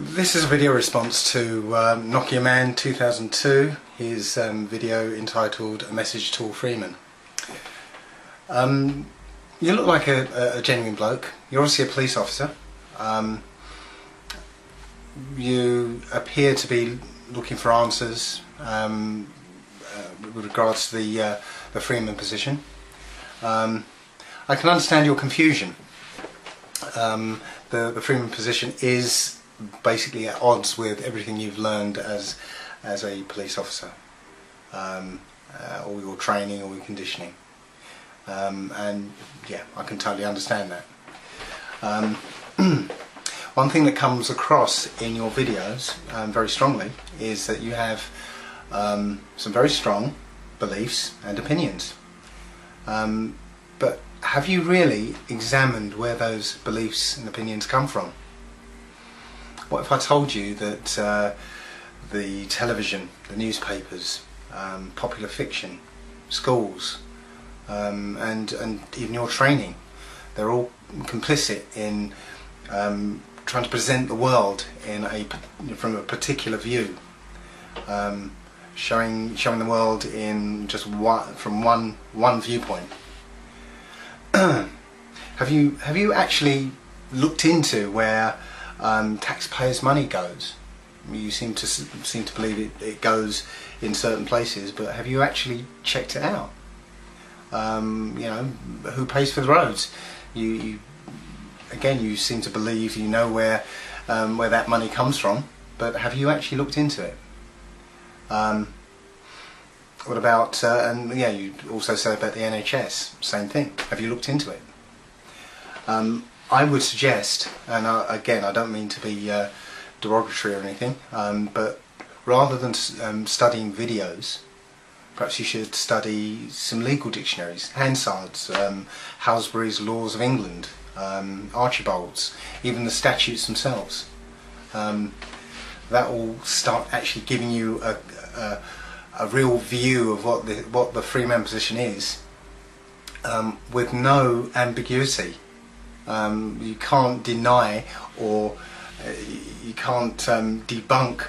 This is a video response to Nokia Man 2002, his video entitled A Message to All Freemen. You look like a genuine bloke. You're obviously a police officer. You appear to be looking for answers with regards to the Freeman position. I can understand your confusion. The Freeman position is basically at odds with everything you've learned as a police officer, all your training, all your conditioning, and yeah, I can totally understand that. One thing that comes across in your videos very strongly is that you have some very strong beliefs and opinions, but have you really examined where those beliefs and opinions come from? What if I told you that the television, the newspapers, popular fiction, schools, and even your training, they're all complicit in trying to present the world from a particular view, showing the world in just from one viewpoint. Have you actually looked into where taxpayers' money goes? You seem to believe it goes in certain places, but have you actually checked it out? You know, who pays for the roads? You seem to believe you know where that money comes from, but have you actually looked into it? What about and yeah, you also say about the NHS, same thing. Have you looked into it? I would suggest, and again, I don't mean to be derogatory or anything, but rather than studying videos, perhaps you should study some legal dictionaries, Hansard's, Halsbury's Laws of England, Archibald's, even the statutes themselves. That will start actually giving you a real view of what the Freeman position is, with no ambiguity. You can't deny or you can't debunk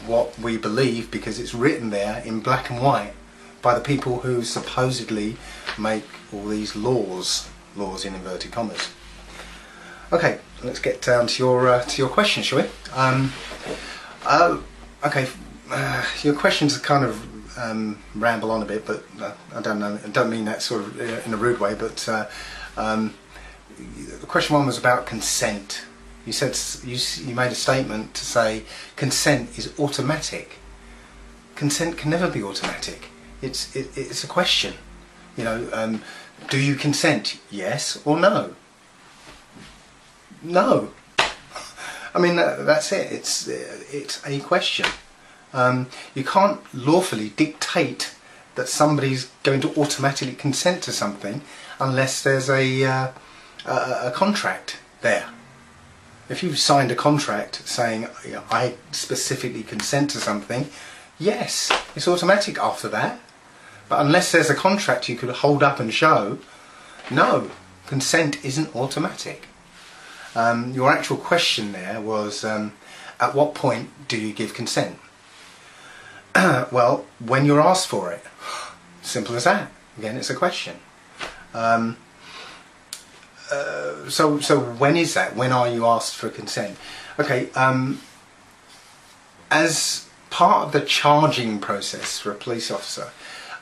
what we believe, because it's written there in black and white by the people who supposedly make all these laws in inverted commas. Okay, let's get down to your question, shall we? Okay, your questions are kind of ramble on a bit, but I don't mean that sort of in a rude way, but the question one was about consent. You said you made a statement to say consent is automatic. Consent can never be automatic. It's a question. You know, do you consent? Yes or no? No. I mean, that's it. It's a question. You can't lawfully dictate that somebody's going to automatically consent to something unless there's a contract there. If you've signed a contract saying, you know, I specifically consent to something, yes, it's automatic after that. But unless there's a contract you could hold up and show, no, consent isn't automatic. Your actual question there was, at what point do you give consent? Well, when you're asked for it. Simple as that. Again, it's a question. So when is that? When are you asked for consent? Okay, as part of the charging process for a police officer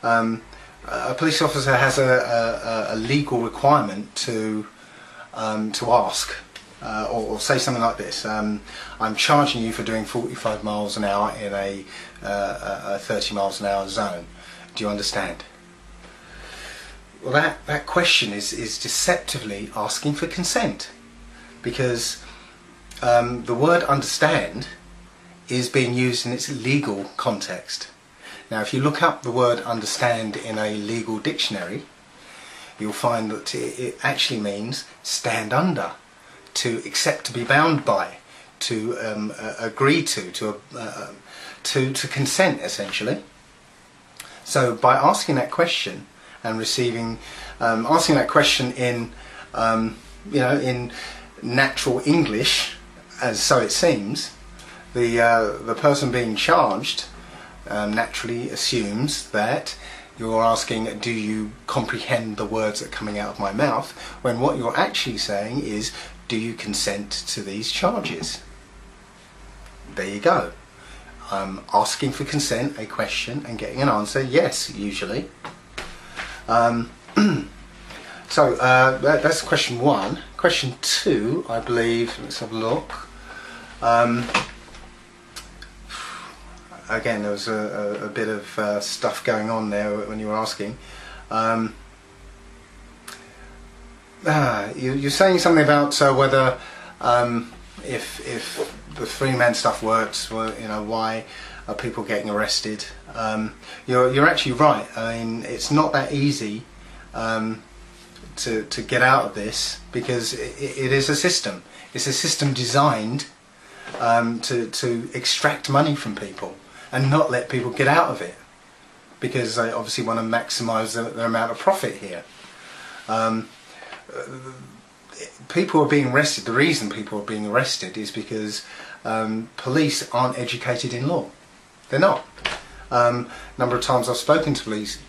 has a legal requirement to ask or say something like this: I'm charging you for doing 45 miles an hour in a 30 miles an hour zone. Do you understand? Well, that question is deceptively asking for consent, because the word understand is being used in its legal context. Now, if you look up the word understand in a legal dictionary, you'll find that it actually means stand under, to accept, to be bound by, to agree to consent, essentially. So by asking that question and receiving, asking that question in, you know, in natural English, as so it seems, the person being charged naturally assumes that you're asking, do you comprehend the words that are coming out of my mouth, when what you're actually saying is, do you consent to these charges? There you go. Asking for consent, a question, and getting an answer, yes, usually. So that's question one. Question two, I believe, let's have a look. Again, there was a bit of stuff going on there when you were asking. You're saying something about whether if the Freemen stuff works, well, you know, why are people getting arrested? You're actually right. I mean, it's not that easy to get out of this, because it is a system. It's a system designed to extract money from people and not let people get out of it, because they obviously want to maximise their amount of profit here. People are being arrested. The reason people are being arrested is because police aren't educated in law. They're not. Number of times I've spoken to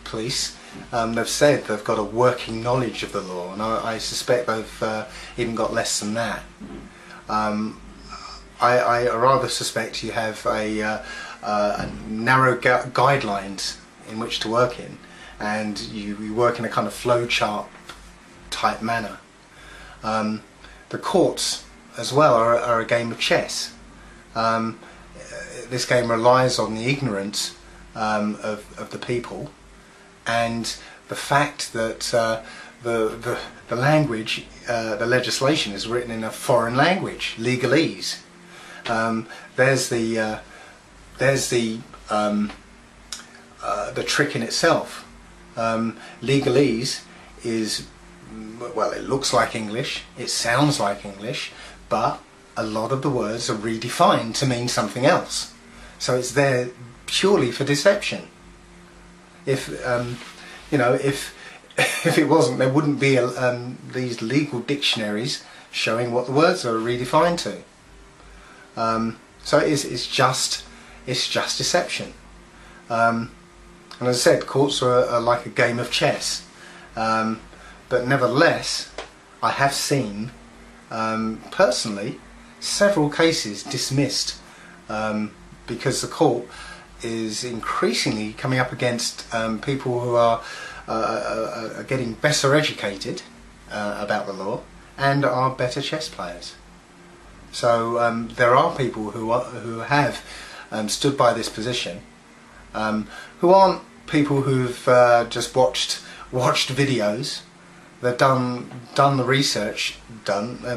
police, they've said they've got a working knowledge of the law, and I suspect they've even got less than that. I rather suspect you have a narrow guidelines in which to work in, and you work in a kind of flowchart type manner. The courts as well are a game of chess. This game relies on the ignorance of the people, and the fact that the language, the legislation is written in a foreign language, legalese. There's the trick in itself. Legalese is, well, it looks like English, it sounds like English, but a lot of the words are redefined to mean something else. So it's there purely for deception. If you know, if it wasn't, there wouldn't be these legal dictionaries showing what the words are redefined to. So it's just deception. And as I said, courts are like a game of chess. But nevertheless, I have seen personally several cases dismissed because the court is increasingly coming up against people who are getting better educated about the law and are better chess players. So there are people who have stood by this position, who aren't people who've just watched videos. They've done the research,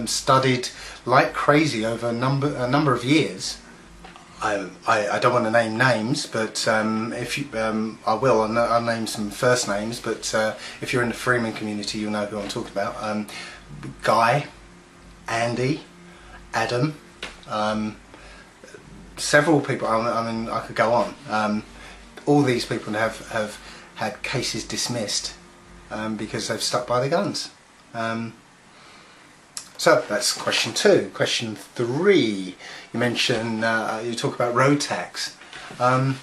studied like crazy over a number of years. I don't want to name names, but if you, I will. I'll name some first names. But if you're in the Freemen community, you'll know who I'm talking about. Guy, Andy, Adam, several people. I mean, I could go on. All these people have had cases dismissed because they've stuck by the guns. So that's question two. Question three, you mentioned, you talk about road tax. Well,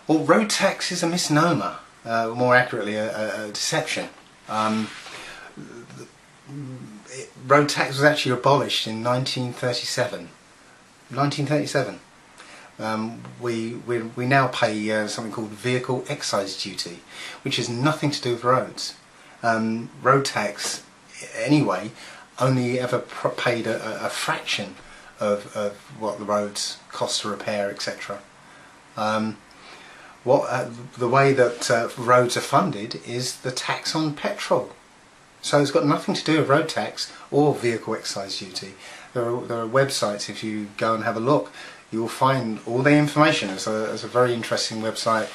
road tax is a misnomer, more accurately a deception. Road tax was actually abolished in 1937. 1937. We now pay something called vehicle excise duty, which has nothing to do with roads. Road tax, anyway, only ever paid a fraction of what the roads cost to repair, etc. The way that roads are funded is the tax on petrol. So it's got nothing to do with road tax or vehicle excise duty. There are websites, if you go and have a look, you will find all the information. There's a very interesting website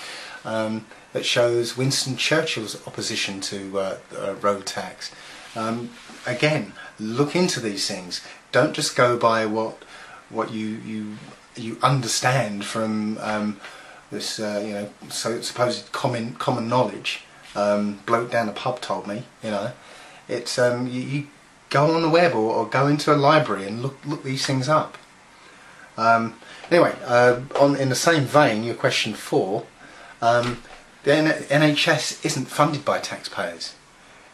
that shows Winston Churchill's opposition to road tax. Again, look into these things. Don't just go by what you understand from this you know, supposed common knowledge. Bloke down the pub told me, you know. It's you go on the web or go into a library and look these things up. Anyway, in the same vein, your question 4, the NHS isn't funded by taxpayers.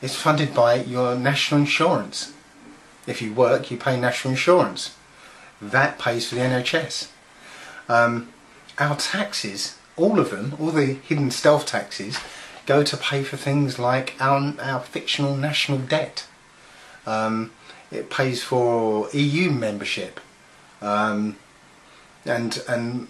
It's funded by your national insurance. If you work, you pay national insurance. That pays for the NHS. Our taxes, all of them, all the hidden stealth taxes, go to pay for things like our fictional national debt. It pays for EU membership, and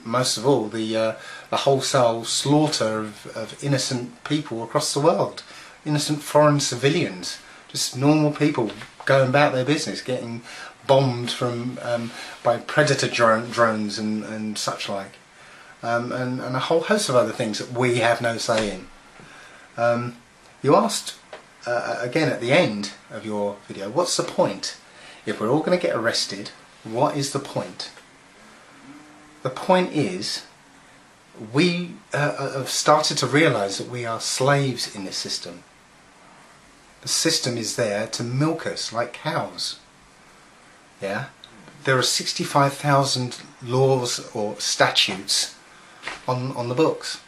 most of all the wholesale slaughter of innocent people across the world, innocent foreign civilians, just normal people going about their business, getting bombed from by predator drones and such like, and a whole host of other things that we have no say in. You asked again at the end of your video, what's the point? If we're all going to get arrested, what is the point? The point is, we have started to realise that we are slaves in this system. The system is there to milk us like cows. Yeah? There are 65,000 laws or statutes on the books,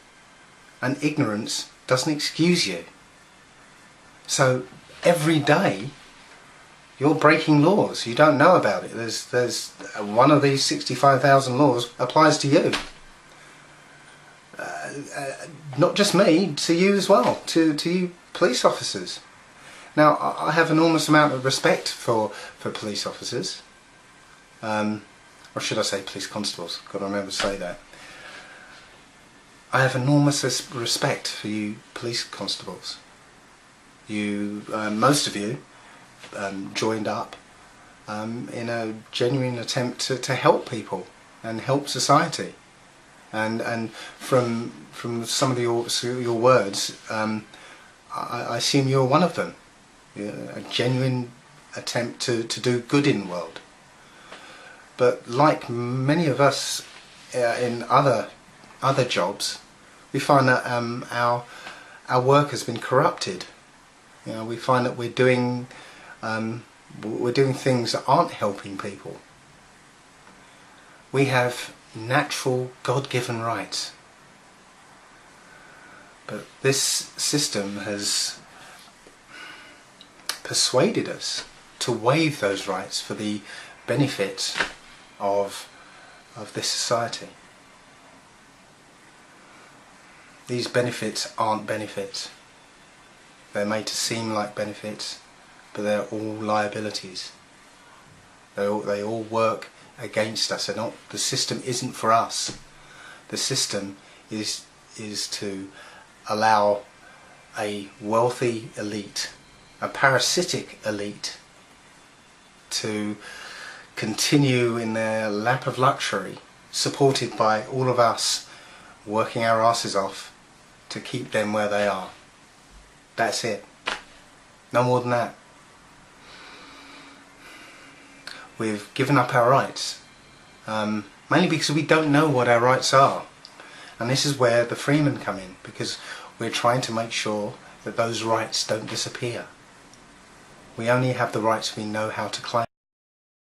and ignorance doesn't excuse you. So every day you're breaking laws. You don't know about it. There's one of these 65,000 laws applies to you. Not just me, to you as well, to you police officers. Now, I have enormous amount of respect for police officers, or should I say police constables. Got to remember to say that. I have enormous respect for you police constables. You, most of you, joined up in a genuine attempt to help people and help society. And from some of your words, I assume you're one of them. A genuine attempt to do good in the world. But like many of us in other jobs, we find that our work has been corrupted. You know, we find that we're doing things that aren't helping people. We have natural, God-given rights, but this system has persuaded us to waive those rights for the benefit of this society. These benefits aren't benefits. They're made to seem like benefits, but they're all liabilities. They all work against us. The system isn't for us. The system is to allow a wealthy elite, a parasitic elite, to continue in their lap of luxury, supported by all of us working our asses off to keep them where they are. That's it. No more than that. We've given up our rights, mainly because we don't know what our rights are. And this is where the Freemen come in, because we're trying to make sure that those rights don't disappear. We only have the rights we know how to claim.